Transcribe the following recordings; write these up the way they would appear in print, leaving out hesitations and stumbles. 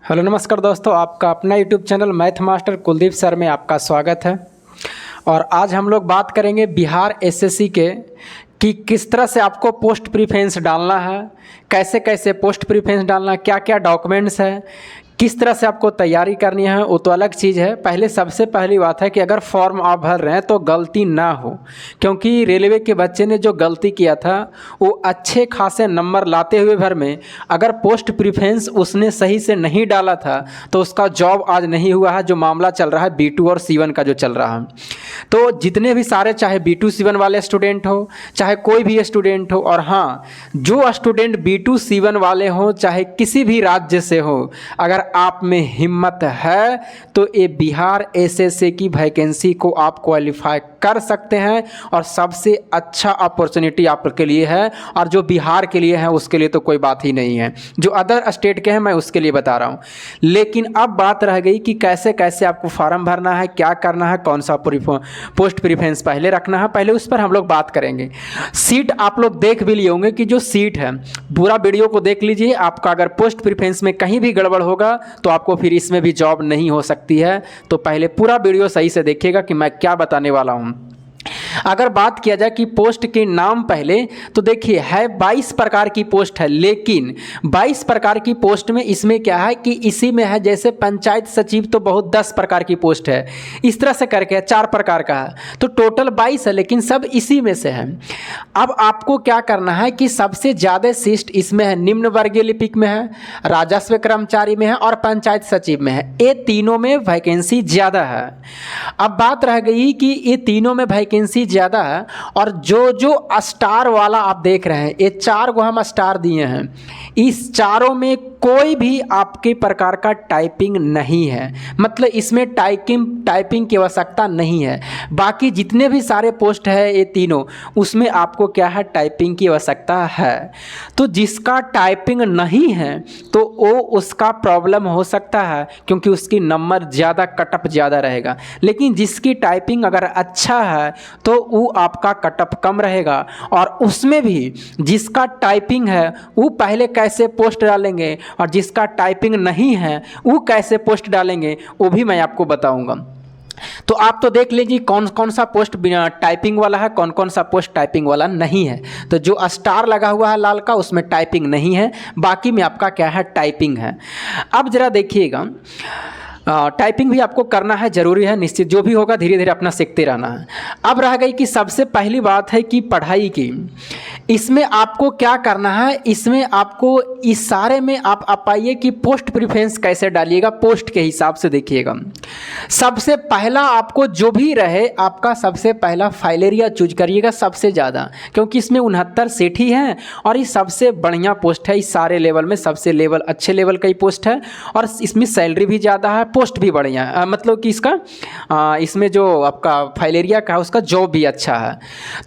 Hello नमस्कार दोस्तों, आपका अपना YouTube channel math master Kuldeep sir में आपका स्वागत है। और आज हम लोग बात करेंगे बिहार एसएससी के कि किस तरह से आपको पोस्ट प्रीफरेंस डालना है, कैसे कैसे पोस्ट प्रीफरेंस डालना है, क्या क्या डॉक्यूमेंट्स है, किस तरह से आपको तैयारी करनी है, वो तो अलग चीज़ है। पहले सबसे पहली बात है कि अगर फॉर्म आप भर रहे हैं तो गलती ना हो, क्योंकि रेलवे के बच्चे ने जो गलती किया था वो अच्छे खासे नंबर लाते हुए भर में अगर पोस्ट प्रीफरेंस उसने सही से नहीं डाला था तो उसका जॉब आज नहीं हुआ है। जो मामला चल रहा है B2 और C1 का जो चल रहा है, तो जितने भी सारे चाहे B2 C1 वाले स्टूडेंट हो, चाहे कोई भी स्टूडेंट हो, और हाँ जो स्टूडेंट B2 C1 वाले हो चाहे किसी भी राज्य से हो, अगर आप में हिम्मत है तो ये बिहार एसएससी की वैकेंसी को आप क्वालिफाई कर सकते हैं और सबसे अच्छा अपॉर्चुनिटी आपके लिए है। और जो बिहार के लिए है उसके लिए तो कोई बात ही नहीं है, जो अदर स्टेट के हैं मैं उसके लिए बता रहा हूँ। लेकिन अब बात रह गई कि कैसे कैसे आपको फॉर्म भरना है, क्या करना है, कौन सा पोस्ट प्रीफरेंस पहले रखना है, पहले उस पर हम लोग बात करेंगे। सीट आप लोग देख भी लिए होंगे कि जो सीट है, पूरा वीडियो को देख लीजिए। आपका अगर पोस्ट प्रीफरेंस में कहीं भी गड़बड़ होगा तो आपको फिर इसमें भी जॉब नहीं हो सकती है। तो पहले पूरा वीडियो सही से देखिएगा कि मैं क्या बताने वाला हूँ। अगर बात किया जाए कि पोस्ट के नाम पहले, तो देखिए है 22 प्रकार की पोस्ट है, लेकिन 22 प्रकार की पोस्ट में इसमें क्या है कि इसी में है जैसे पंचायत सचिव तो बहुत 10 प्रकार की पोस्ट है, इस तरह से करके 4 प्रकार का है, तो टोटल 22 है, लेकिन सब इसी में से है। अब आपको क्या करना है कि सबसे ज़्यादा सीट इसमें है निम्न वर्गीय लिपिक में है, राजस्व कर्मचारी में है और पंचायत सचिव में है। ये तीनों में वैकेंसी ज़्यादा है। अब बात रह गई कि ये तीनों में वैकेंसी ज़्यादा है, और जो स्टार वाला आप देख रहे हैं, ये 4 को हम स्टार दिए हैं, इस चारों में कोई भी आपके प्रकार का टाइपिंग नहीं है, मतलब इसमें टाइपिंग की आवश्यकता नहीं है। बाकी जितने भी सारे पोस्ट है ये तीनों, उसमें आपको क्या है, टाइपिंग की आवश्यकता है। तो जिसका टाइपिंग नहीं है तो वो उसका प्रॉब्लम हो सकता है, क्योंकि उसकी नंबर ज़्यादा कटअप ज़्यादा रहेगा। लेकिन जिसकी टाइपिंग अगर अच्छा है तो वो आपका कटअप कम रहेगा। और उसमें भी जिसका टाइपिंग है वो पहले कैसे पोस्ट डालेंगे और जिसका टाइपिंग नहीं है वो कैसे पोस्ट डालेंगे वो भी मैं आपको बताऊंगा। तो आप तो देख लीजिए कौन कौन सा पोस्ट बिना टाइपिंग वाला है, कौन कौन सा पोस्ट टाइपिंग वाला नहीं है। तो जो स्टार लगा हुआ है लाल का, उसमें टाइपिंग नहीं है, बाकी में आपका क्या है, टाइपिंग है। अब जरा देखिएगा, टाइपिंग भी आपको करना है, ज़रूरी है, निश्चित जो भी होगा धीरे धीरे अपना सीखते रहना है। अब रह गई कि सबसे पहली बात है कि पढ़ाई की, इसमें आपको क्या करना है, इसमें आपको इस सारे में आप पाइए कि पोस्ट प्रीफरेंस कैसे डालिएगा, पोस्ट के हिसाब से देखिएगा। सबसे पहला आपको जो भी रहे, आपका सबसे पहला फाइलेरिया चूज करिएगा सबसे ज़्यादा, क्योंकि इसमें 69 सीट ही हैं और ये सबसे बढ़िया पोस्ट है। इस सारे लेवल में सबसे अच्छे लेवल का ही पोस्ट है, और इसमें सैलरी भी ज़्यादा है, पोस्ट भी बढ़िया है, मतलब कि इसमें जो आपका फाइलेरिया का है उसका जॉब भी अच्छा है।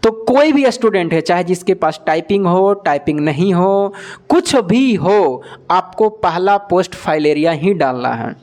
तो कोई भी स्टूडेंट है, चाहे जिसके पास टाइपिंग हो, टाइपिंग नहीं हो, कुछ भी हो, आपको पहला पोस्ट फाइलेरिया ही डालना है।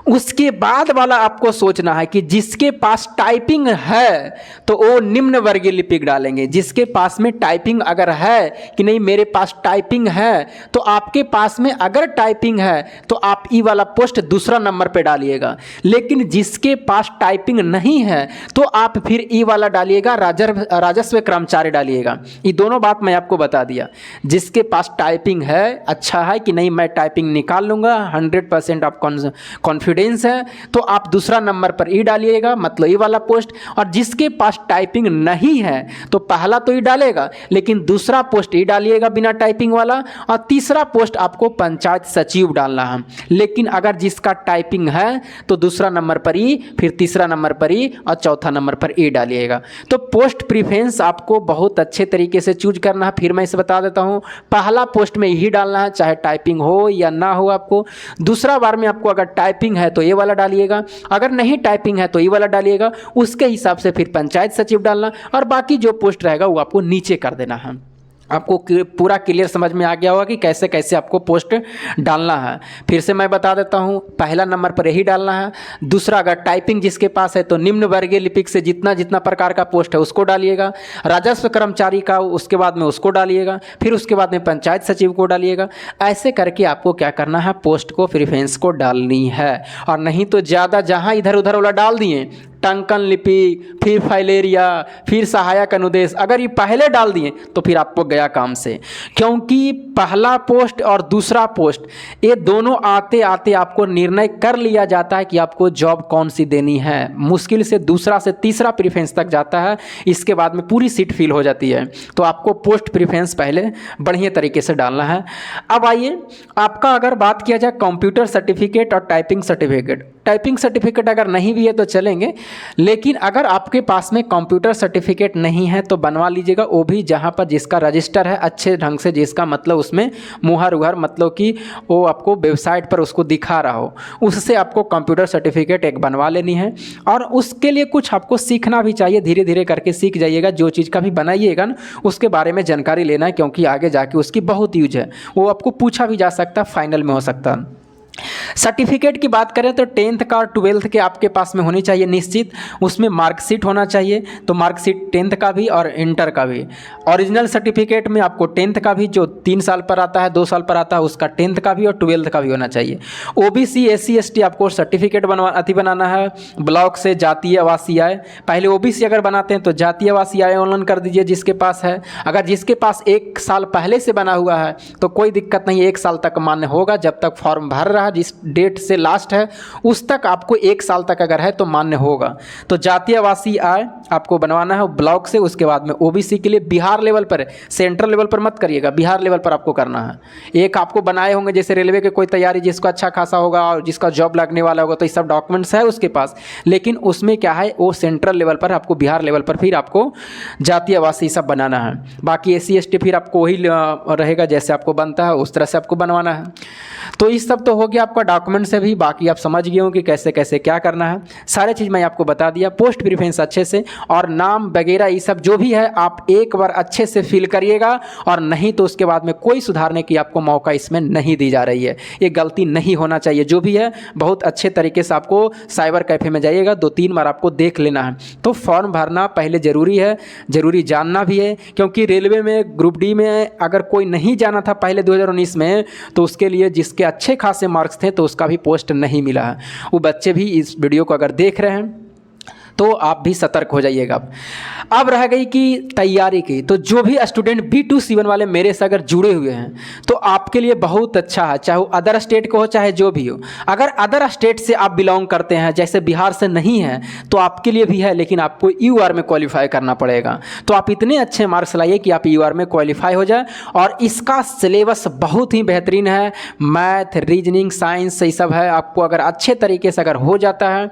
उसके बाद वाला आपको सोचना है कि जिसके पास टाइपिंग है तो वो निम्न वर्गीय लिपिक डालेंगे। जिसके पास में टाइपिंग अगर है कि नहीं मेरे पास टाइपिंग है, तो आपके पास में अगर टाइपिंग है तो आप ई वाला पोस्ट दूसरा नंबर पे डालिएगा। लेकिन जिसके पास टाइपिंग नहीं है तो आप फिर ई वाला डालिएगा, राजस्व कर्मचारी डालिएगा। ये दोनों बात मैं आपको बता दिया। जिसके पास टाइपिंग है, अच्छा है कि नहीं मैं टाइपिंग निकाल लूँगा, 100% आप कॉन्फिडेंस है, तो आप दूसरा नंबर पर ई डालिएगा, मतलब ई वाला पोस्ट। और जिसके पास टाइपिंग नहीं है तो पहला तो ई डालेगा, लेकिन दूसरा पोस्ट ई डालिएगा बिना टाइपिंग वाला, और तीसरा पोस्ट आपको पंचायत सचिव डालना है। लेकिन अगर जिसका टाइपिंग है तो दूसरा नंबर पर ई, फिर तीसरा नंबर पर ई और चौथा नंबर पर ई डालिएगा। तो पोस्ट प्रीफरेंस आपको बहुत अच्छे तरीके से चूज करना है। फिर मैं इसे बता देता हूँ, पहला पोस्ट में यही डालना है, चाहे टाइपिंग हो या ना हो आपको। दूसरा बार में आपको अगर टाइपिंग है तो ये वाला डालिएगा, अगर नहीं टाइपिंग है तो ये वाला डालिएगा। उसके हिसाब से फिर पंचायत सचिव डालना, और बाकी जो पोस्ट रहेगा वो आपको नीचे कर देना है। आपको पूरा क्लियर समझ में आ गया होगा कि कैसे कैसे आपको पोस्ट डालना है। फिर से मैं बता देता हूँ, पहला नंबर पर यही डालना है। दूसरा, अगर टाइपिंग जिसके पास है तो निम्न वर्गीय लिपिक से जितना जितना प्रकार का पोस्ट है उसको डालिएगा। राजस्व कर्मचारी का उसके बाद में उसको डालिएगा। फिर उसके बाद में पंचायत सचिव को डालिएगा। ऐसे करके आपको क्या करना है, पोस्ट को प्रेफरेंस को डालनी है। और नहीं तो ज़्यादा जहाँ इधर उधर वाला डाल दिए, टंकन लिपि, फिर फाइलेरिया, फिर सहायक अनुदेश, अगर ये पहले डाल दिए तो फिर आपको गया काम से। क्योंकि पहला पोस्ट और दूसरा पोस्ट ये दोनों आते आते आपको निर्णय कर लिया जाता है कि आपको जॉब कौन सी देनी है। मुश्किल से दूसरा से तीसरा प्रेफरेंस तक जाता है, इसके बाद में पूरी सीट फिल हो जाती है। तो आपको पोस्ट प्रेफरेंस पहले बढ़िया तरीके से डालना है। अब आइए, आपका अगर बात किया जाए कंप्यूटर सर्टिफिकेट और टाइपिंग सर्टिफिकेट, टाइपिंग सर्टिफिकेट अगर नहीं भी है तो चलेंगे, लेकिन अगर आपके पास में कंप्यूटर सर्टिफिकेट नहीं है तो बनवा लीजिएगा। वो भी जहाँ पर जिसका रजिस्टर है अच्छे ढंग से, जिसका मतलब उसमें मुहर उहर, मतलब कि वो आपको वेबसाइट पर उसको दिखा रहा हो, उससे आपको कंप्यूटर सर्टिफिकेट एक बनवा लेनी है। और उसके लिए कुछ आपको सीखना भी चाहिए, धीरे धीरे करके सीख जाइएगा। जो चीज़ का भी बनाइएगा ना उसके बारे में जानकारी लेना है, क्योंकि आगे जाके उसकी बहुत यूज है। वो आपको पूछा भी जा सकता है, फाइनल में हो सकता है। सर्टिफिकेट की बात करें तो 10th का और 12th के आपके पास में होनी चाहिए निश्चित। उसमें मार्कशीट होना चाहिए, तो मार्कशीट 10th का भी और इंटर का भी। ओरिजिनल सर्टिफिकेट में आपको 10th का भी, जो 3 साल पर आता है 2 साल पर आता है, उसका 10th का भी और 12th का भी होना चाहिए। OBC SC ST आपको सर्टिफिकेट बनाना है ब्लॉक से, जातीय आवासीय आय। पहले OBC अगर बनाते हैं तो जातीय आवासीय आय ऑनलाइन कर दीजिए जिसके पास है। अगर जिसके पास 1 साल पहले से बना हुआ है तो कोई दिक्कत नहीं, 1 साल तक मान्य होगा। जब तक फॉर्म भर रहा, जिस डेट से लास्ट है उस तक आपको 1 साल तक अगर है तो मान्य होगा। तो जातीय आवासीय आय आपको बनवाना है ब्लॉक से। उसके बाद में OBC के लिए बिहार लेवल पर, सेंट्रल लेवल पर मत करिएगा, बिहार लेवल पर आपको करना है। एक आपको बनाए होंगे जैसे रेलवे के कोई तैयारी जिसको अच्छा खासा होगा और जिसका जॉब लगने वाला होगा, तो ये सब डॉक्यूमेंट्स है उसके पास, लेकिन उसमें क्या है, वो सेंट्रल लेवल पर, आपको बिहार लेवल पर फिर आपको जातीय आवासीय सब बनाना है। बाकी SC ST फिर आपको वही रहेगा जैसे आपको बनता है उस तरह से आपको बनवाना है। तो इस सब तो हो गया आपका डॉक्यूमेंट से भी। बाकी आप समझ गए हो कि कैसे कैसे क्या करना है, सारे चीज़ मैं आपको बता दिया। पोस्ट प्रेफरेंस अच्छे से, और नाम वगैरह ये सब जो भी है आप एक बार अच्छे से फिल करिएगा, और नहीं तो उसके बाद में कोई सुधारने की आपको मौका इसमें नहीं दी जा रही है। ये गलती नहीं होना चाहिए। जो भी है बहुत अच्छे तरीके से आपको साइबर कैफ़े में जाइएगा, 2-3 बार आपको देख लेना है। तो फॉर्म भरना पहले ज़रूरी है, ज़रूरी जानना भी है, क्योंकि रेलवे में ग्रुप डी में अगर कोई नहीं जाना था पहले 2019 में, तो उसके लिए जिसके अच्छे खासे मार्क्स थे तो उसका भी पोस्ट नहीं मिला है। वो बच्चे भी इस वीडियो को अगर देख रहे हैं तो आप भी सतर्क हो जाइएगा। अब रह गई कि तैयारी की, तो जो भी स्टूडेंट B2C1 वाले मेरे से अगर जुड़े हुए हैं तो आपके लिए बहुत अच्छा है, चाहे वो अदर स्टेट का हो चाहे जो भी हो। अगर अदर स्टेट से आप बिलोंग करते हैं, जैसे बिहार से नहीं है, तो आपके लिए भी है, लेकिन आपको UR में क्वालिफाई करना पड़ेगा। तो आप इतने अच्छे मार्क्स लाइए कि आप UR में क्वालिफाई हो जाए। और इसका सिलेबस बहुत ही बेहतरीन है, मैथ, रीजनिंग, साइंस ये सब है। आपको अगर अच्छे तरीके से अगर हो जाता है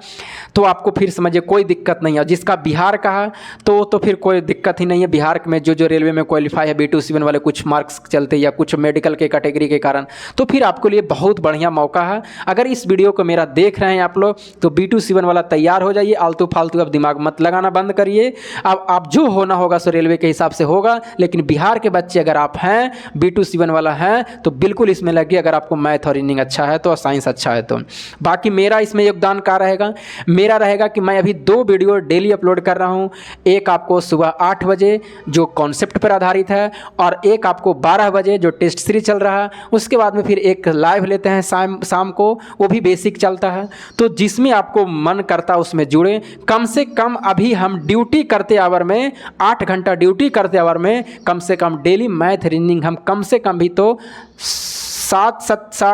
तो आपको फिर समझिए कोई दिक्कत नहीं है। जिसका बिहार का है तो फिर कोई दिक्कत ही नहीं है। बिहार में जो रेलवे में क्वालिफाई है B2C1 वाले कुछ मार्क्स चलते या कुछ मेडिकल के कैटेगरी के कारण, तो फिर आपके लिए बहुत बढ़िया मौका है। अगर इस वीडियो को मेरा देख रहे हैं आप लोग तो B2C1 वाला तैयार हो जाइए। आलतू फालतू अब दिमाग मत लगाना बंद करिए। अब आप जो होना होगा सो रेलवे के हिसाब से होगा, लेकिन बिहार के बच्चे अगर आप हैं, B2C1 वाला हैं, तो बिल्कुल इसमें लगिए। अगर आपको मैथ और रीजनिंग अच्छा है तो, साइंस अच्छा है तो। बाकी मेरा इसमें योगदान क्या रहेगा, मेरा रहेगा कि मैं अभी 2 वीडियो डेली अपलोड कर रहा हूं। एक आपको सुबह 8 बजे जो कॉन्सेप्ट पर आधारित है, और एक आपको 12 बजे जो टेस्ट सीरीज चल रहा है। उसके बाद में फिर एक लाइव लेते हैं शाम को, वो भी बेसिक चलता है। तो जिसमें आपको मन करता उसमें जुड़े। कम से कम अभी हम ड्यूटी करते आवर में 8 घंटा ड्यूटी करते आवर में कम से कम डेली मैथ रीजनिंग हम कम से कम भी तो 60,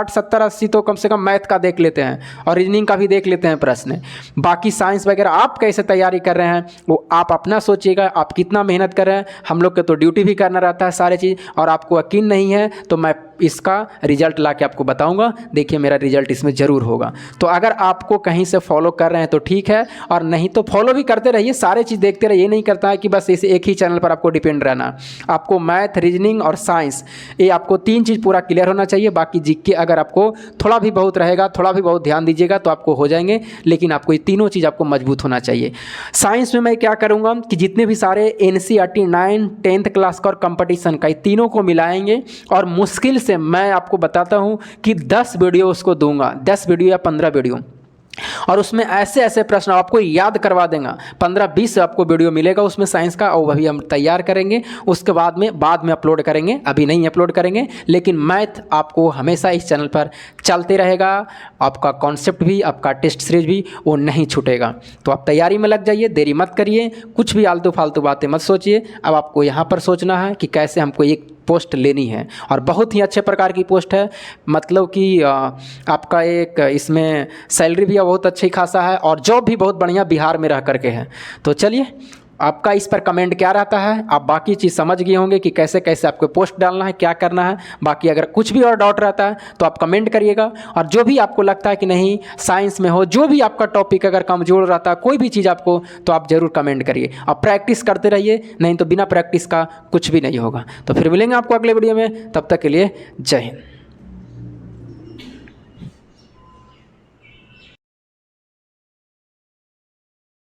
70, 80 तो कम से कम मैथ का देख लेते हैं, और रीजनिंग का भी देख लेते हैं प्रश्न। बाकी साइंस वगैरह आप कैसे तैयारी कर रहे हैं वो आप अपना सोचिएगा, आप कितना मेहनत कर रहे हैं। हम लोग के तो ड्यूटी भी करना रहता है सारे चीज़, और आपको यकीन नहीं है तो मैं इसका रिजल्ट ला के आपको बताऊंगा। देखिए मेरा रिजल्ट इसमें ज़रूर होगा। तो अगर आपको कहीं से फॉलो कर रहे हैं तो ठीक है, और नहीं तो फॉलो भी करते रहिए, सारे चीज़ देखते रहिए। ये नहीं करता है कि बस इस एक ही चैनल पर आपको डिपेंड रहना। आपको मैथ, रीजनिंग और साइंस, ये आपको 3 चीज़ पूरा क्लियर होना चाहिए। बाकी जीके अगर आपको थोड़ा भी बहुत रहेगा, थोड़ा भी बहुत ध्यान दीजिएगा तो आपको हो जाएंगे, लेकिन आपको ये तीनों चीज़ आपको मजबूत होना चाहिए। साइंस में मैं क्या करूँगा कि जितने भी सारे NCERT 9, 10th क्लास का और कंपटीशन का, ये तीनों को मिलाएंगे और मुश्किल से मैं आपको बताता हूँ कि 10 वीडियो उसको दूंगा, 10 वीडियो या 15 वीडियो, और उसमें ऐसे ऐसे प्रश्न आपको याद करवा देगा। 15-20 आपको वीडियो मिलेगा उसमें साइंस का, और वही हम तैयार करेंगे। उसके बाद में अपलोड करेंगे, अभी नहीं अपलोड करेंगे, लेकिन मैथ आपको हमेशा इस चैनल पर चलते रहेगा। आपका कॉन्सेप्ट भी, आपका टेस्ट सीरीज भी वो नहीं छूटेगा। तो आप तैयारी में लग जाइए, देरी मत करिए, कुछ भी आलतू फालतू बातें मत सोचिए। अब आपको यहाँ पर सोचना है कि कैसे हमको एक पोस्ट लेनी है, और बहुत ही अच्छे प्रकार की पोस्ट है। मतलब कि आपका एक इसमें सैलरी भी बहुत अच्छी खासा है, और जॉब भी बहुत बढ़िया बिहार में रह करके है। तो चलिए, आपका इस पर कमेंट क्या रहता है, आप बाकी चीज़ समझ गए होंगे कि कैसे कैसे आपको पोस्ट डालना है, क्या करना है। बाकी अगर कुछ भी और डाउट रहता है तो आप कमेंट करिएगा, और जो भी आपको लगता है कि नहीं साइंस में हो, जो भी आपका टॉपिक अगर कमज़ोर रहता है, कोई भी चीज़ आपको, तो आप ज़रूर कमेंट करिए। आप प्रैक्टिस करते रहिए, नहीं तो बिना प्रैक्टिस का कुछ भी नहीं होगा। तो फिर मिलेंगे आपको अगले वीडियो में, तब तक के लिए जय हिंद।